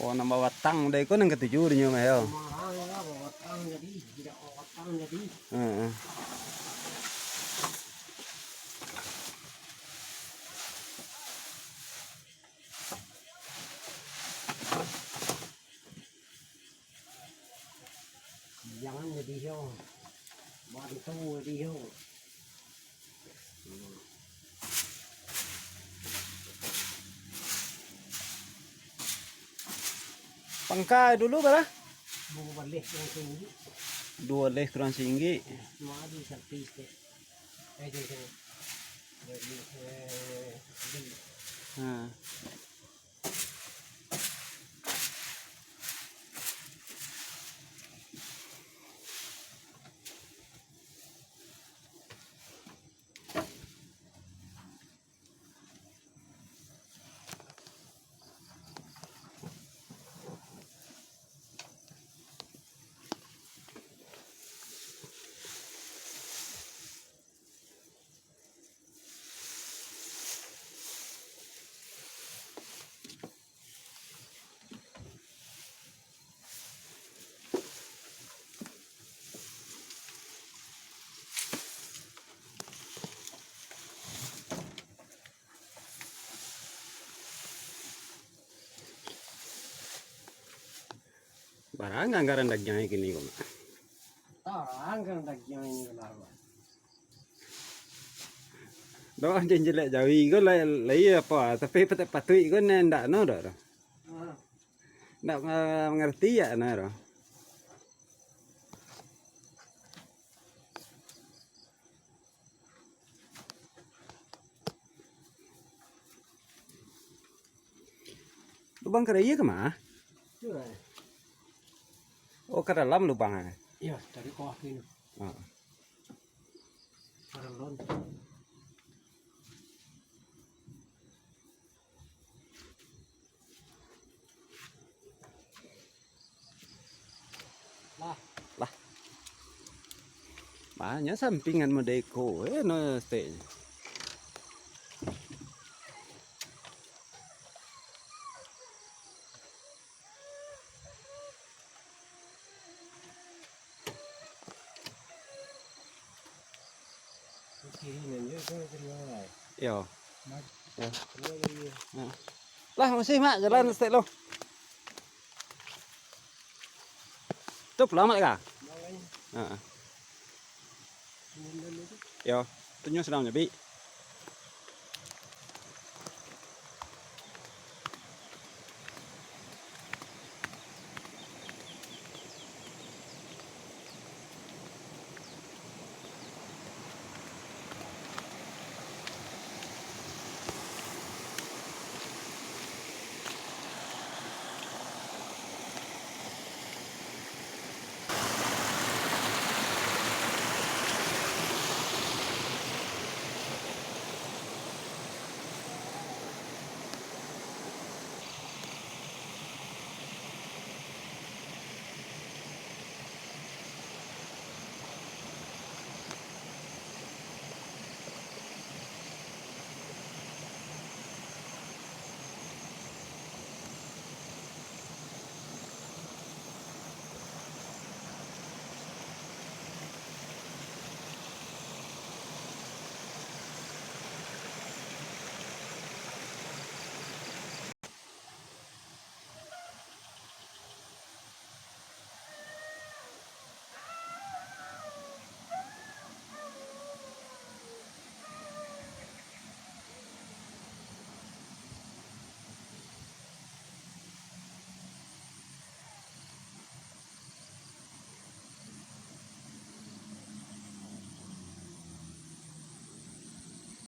Oh, nambah watang deh, kau nang ketujuh dia mah yo. Watang jadi, tidak watang jadi. Heeh. Jangan jadi yo, bantu jadi yo. Pangkai dulu bara. Mau balik yang tinggi. 2 leh kurang singgi. Mau di servis ke. Jadi. Heeh. Barang anggaran dagingnya gini kok. Angkat daging ini kelar. Đó trên chỉ lại Jawi có lấy apa tapi patui có nên đã nó rồi. Ndak ngerti ya nah rồi. Lubang kerja ke mana? Oh ke dalam lubangnya. Iya, dari bawah ini. Oh. Paralon. Lah. Banyak sampingan Modeko no stay. Yo. Ya. Lah masih mak jalan stay lo. Tuh pulang mak kah? Heeh. Yo, tunjuk sedang nyebi.